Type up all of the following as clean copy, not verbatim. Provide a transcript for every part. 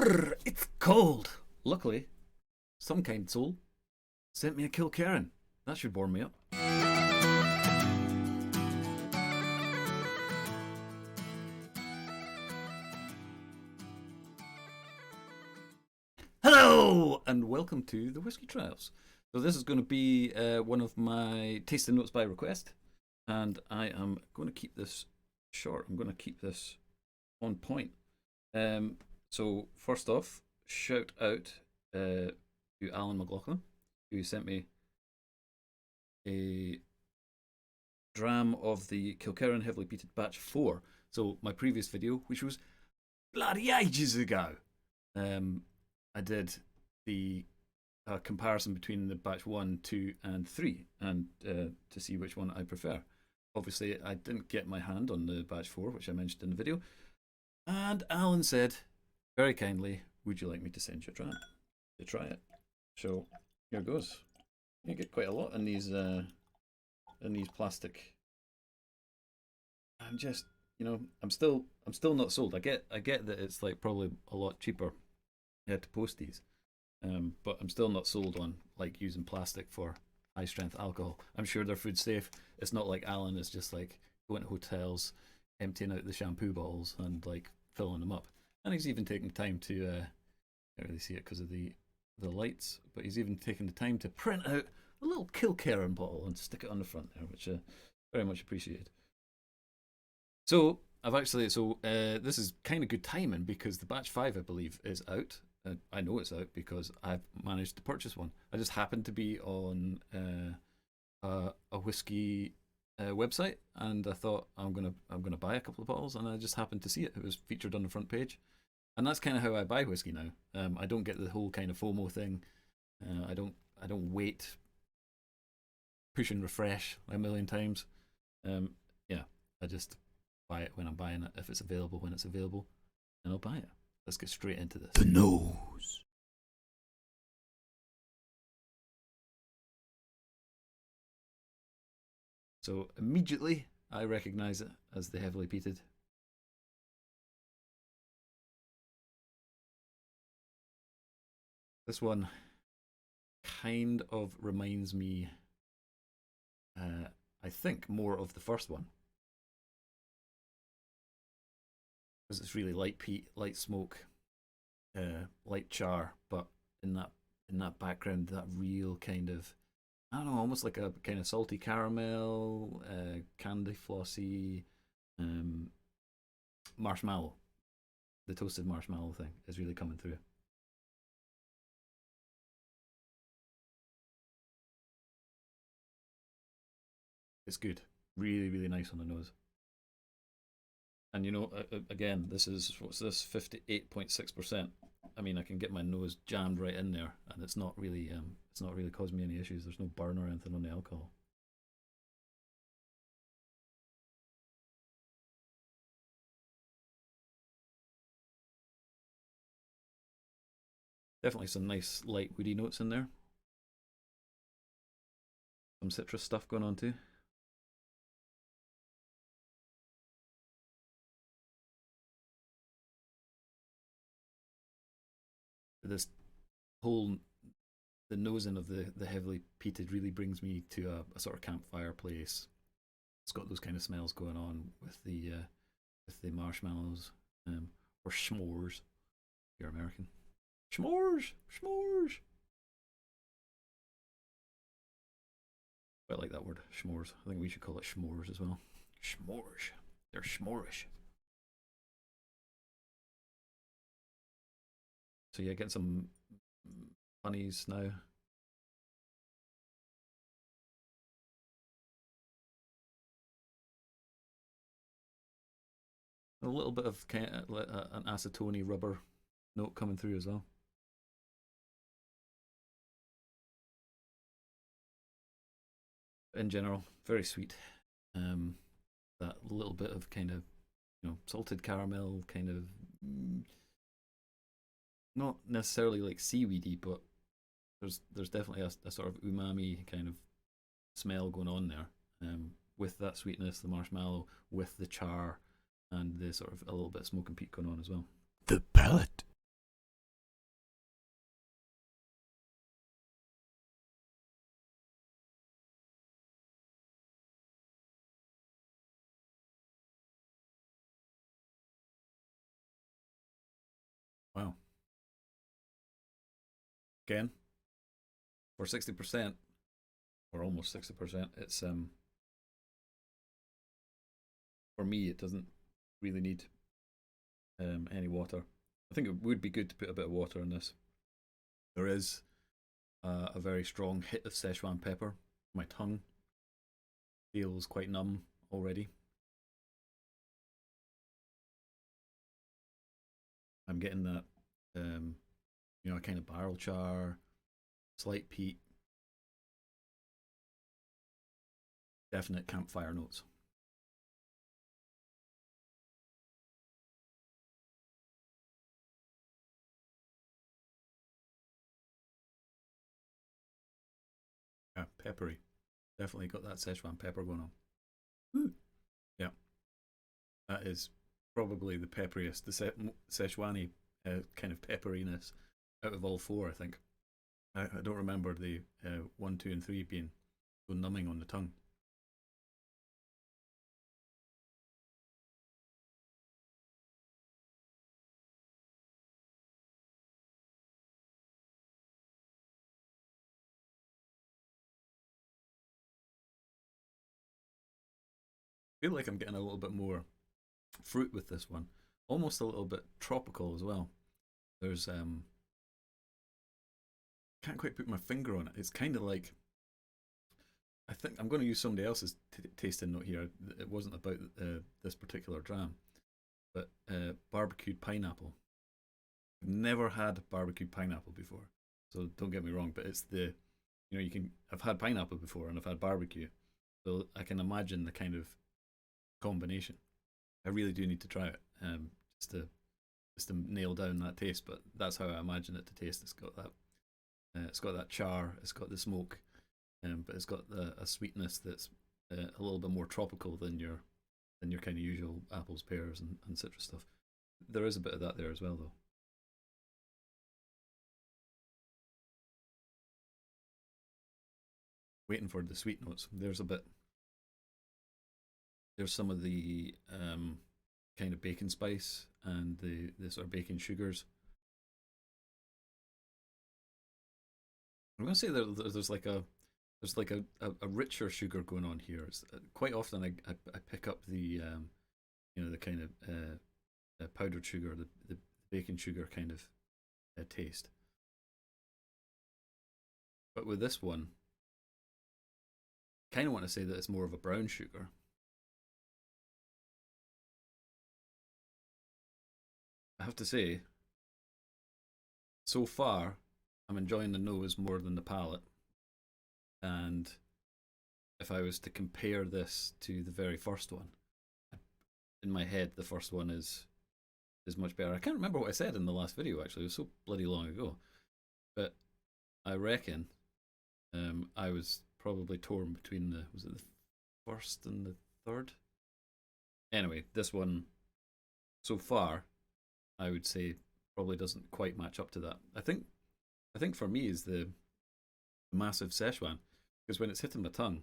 Brrr, it's cold. Luckily, some kind soul sent me a Kilkerran. That should warm me up. Hello, and welcome to the Whisky Trials. So this is going to be one of my tasting notes by request, and I am going to keep this short. I'm going to keep this on point. So first off, shout out to Alan McLoughlin, who sent me a dram of the Kilkerran Heavily Peated Batch 4. So my previous video, which was bloody ages ago, I did the comparison between the batch 1, 2 and 3 and to see which one I prefer. Obviously I didn't get my hand on the batch 4, which I mentioned in the video, and Alan said very kindly, would you like me to send you a dram to try it? So here goes. You get quite a lot in these plastic. I'm just, you know, I'm still not sold. I get that it's like probably a lot cheaper to post these, but I'm still not sold on like using plastic for high strength alcohol. I'm sure they're food safe. It's not like Alan is just like going to hotels, emptying out the shampoo bottles and like filling them up. And he's even taking time to can't really see it because of the lights, but he's even taken the time to print out a little Kilkerran bottle and stick it on the front there, which very much appreciated. So I've actually, this is kind of good timing because the batch 5, I believe, is out. I know it's out because I've managed to purchase one. I just happened to be on a whiskey website, and I thought I'm gonna buy a couple of bottles, and I just happened to see it. It was featured on the front page, and that's kind of how I buy whiskey now. I don't get the whole kind of FOMO thing. I don't wait, push and refresh a million times. Yeah, I just buy it when I'm buying it. If it's available when it's available, then I'll buy it. Let's get straight into this. The nose. So immediately I recognise it as the heavily peated. This one kind of reminds me, I think, more of the first one. Because it's really light peat, light smoke, light char, but in that background, that real kind of, I don't know, almost like a kind of salty caramel, candy flossy, marshmallow. The toasted marshmallow thing is really coming through. It's good, really, really nice on the nose. And you know, again, this is, what's this, 58.6%. I mean, I can get my nose jammed right in there, and it's not really causing me any issues. There's no burn or anything on the alcohol. Definitely some nice light woody notes in there. Some citrus stuff going on too. This whole, the nosing of the heavily peated really brings me to a sort of campfire place. It's got those kind of smells going on with the marshmallows, or s'mores. If you're American, s'mores, s'mores. I like that word, s'mores. I think we should call it s'mores as well. S'mores, they're s'morish. So yeah, getting some bunnies now. A little bit of kind of an acetone rubber note coming through as well. In general, very sweet. That little bit of kind of, you know, salted caramel, kind of, not necessarily like seaweedy, but there's definitely a sort of umami kind of smell going on there, with that sweetness, the marshmallow, with the char, and the sort of a little bit of smoke and peat going on as well. The palate. Again, for 60%, or almost 60%, it's for me it doesn't really need any water. I think it would be good to put a bit of water in this. There is a very strong hit of Szechuan pepper. My tongue feels quite numb already. I'm getting that, you know, a kind of barrel char, slight peat, definite campfire notes. Yeah, peppery. Definitely got that Szechuan pepper going on. Ooh. Yeah, that is probably the pepperiest, the Szechuani kind of pepperiness out of all four, I think. I don't remember the 1, 2, and 3 being so numbing on the tongue. I feel like I'm getting a little bit more fruit with this one, almost a little bit tropical as well. There's can't quite put my finger on it. It's kind of like, I think I'm going to use somebody else's tasting note here. It wasn't about this particular dram, but barbecued pineapple. I've never had barbecued pineapple before, so don't get me wrong. But it's the, you know, you can. I've had pineapple before and I've had barbecue, so I can imagine the kind of combination. I really do need to try it, just to nail down that taste. But that's how I imagine it to taste. It's got that char. It's got the smoke, but it's got a sweetness that's a little bit more tropical than your kind of usual apples, pears, and citrus stuff. There is a bit of that there as well, though. Waiting for the sweet notes. There's a bit. There's some of the kind of bacon spice and the sort of bacon sugars. I'm gonna say that there's like a richer sugar going on here. It's, quite often I pick up the you know, the kind of powdered sugar, the bacon sugar kind of taste. But with this one, kind of want to say that it's more of a brown sugar. I have to say, so far, I'm enjoying the nose more than the palate. And if I was to compare this to the very first one, in my head, the first one is much better. I can't remember what I said in the last video. Actually, it was so bloody long ago. But I reckon I was probably torn between the, was it the first and the third? Anyway, this one so far, I would say probably doesn't quite match up to that. I think for me is the massive Szechuan, because when it's hitting my tongue,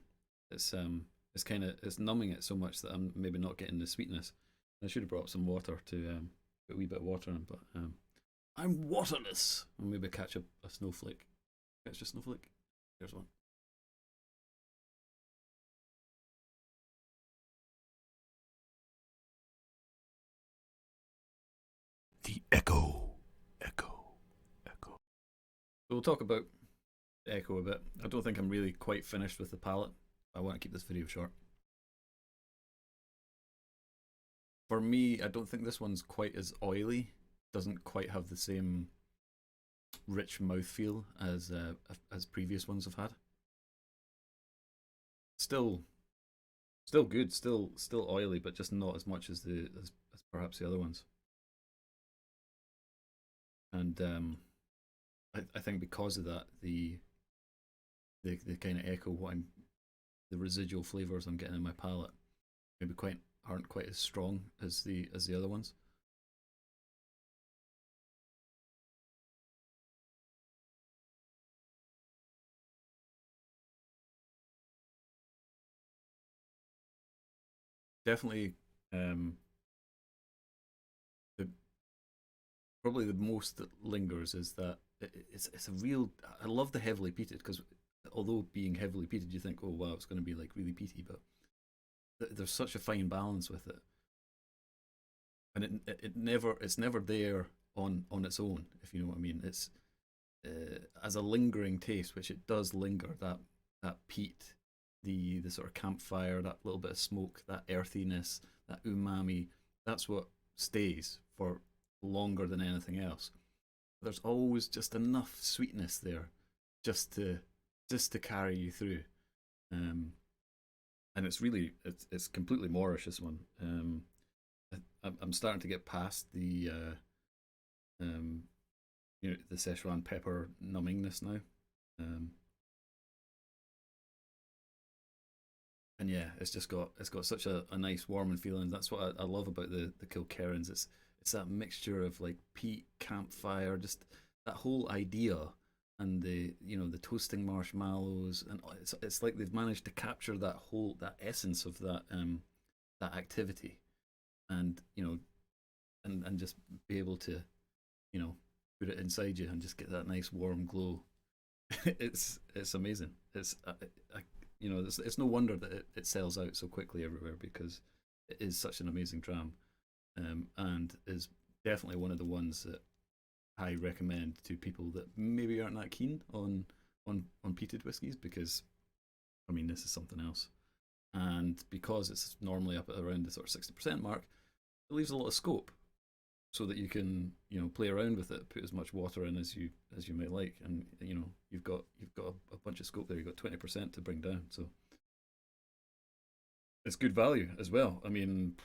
it's kind of, it's numbing it so much that I'm maybe not getting the sweetness. I should have brought some water to put a wee bit of water in, but I'm waterless. I'll maybe catch a snowflake. Catch a snowflake. There's one. The echo, echo, echo. So we'll talk about the echo a bit. I don't think I'm really quite finished with the palate. I want to keep this video short. For me, I don't think this one's quite as oily. Doesn't quite have the same rich mouthfeel as previous ones have had. Still, still good. Still oily, but just not as much as as perhaps the other ones. And I think because of that, the kind of echo what I'm, the residual flavors I'm getting in my palate maybe quite aren't quite as strong as the other ones. Definitely, um, the probably the most that lingers is that it's a real. I love the heavily peated because although being heavily peated, you think, oh wow, it's going to be like really peaty, but there's such a fine balance with it, and it's never there on its own, if you know what I mean. It's as a lingering taste, which it does linger, that peat, the sort of campfire, that little bit of smoke, that earthiness, that umami, that's what stays for longer than anything else. There's always just enough sweetness there, just to carry you through. Um, and it's completely Moorish, this one. I'm starting to get past the um, the Szechuan pepper numbingness now. Um, and yeah, it's got such a nice warming feeling. That's what I love about the Kilkerrans. It's that mixture of like peat, campfire, just that whole idea, and the toasting marshmallows, and it's like they've managed to capture that essence of that activity, and and just be able to you know put it inside you and just get that nice warm glow. It's amazing. It's no wonder that it sells out so quickly everywhere because it is such an amazing dram, and is definitely one of the ones that I recommend to people that maybe aren't that keen on peated whiskies, because I mean this is something else, and because it's normally up at around the sort of 60% mark, it leaves a lot of scope so that you can play around with it, put as much water in as you might like, and you've got a bunch of scope there. You've got 20% to bring down, so it's good value as well. I mean,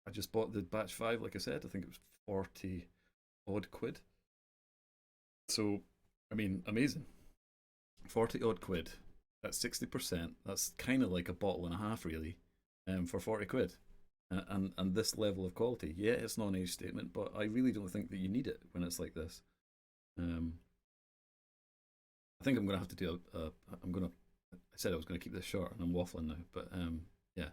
I just bought the batch 5, like I said. I think it was 40 odd quid. So I mean, amazing. 40 odd quid. That's 60%. That's kind of like a bottle and a half, really, for 40 quid. And this level of quality. Yeah, it's not an age statement, but I really don't think that you need it when it's like this. Um, I think I'm gonna have to do I'm gonna. I said I was gonna keep this short, and I'm waffling now. But yeah,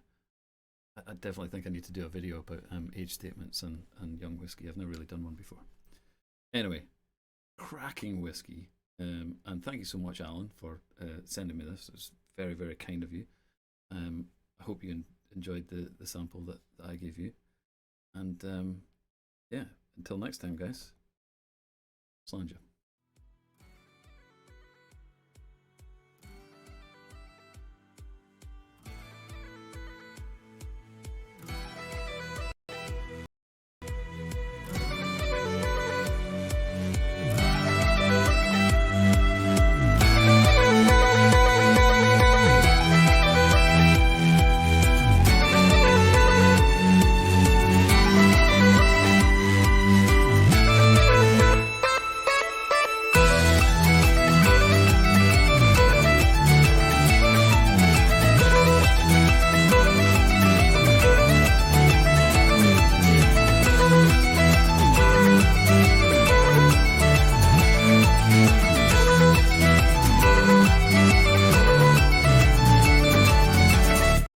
I definitely think I need to do a video about age statements and young whiskey. I've never really done one before. Anyway, cracking whiskey. And thank you so much, Alan, for sending me this. It was very, very kind of you. I hope you enjoyed the sample that I gave you. And yeah, until next time, guys. Slainte.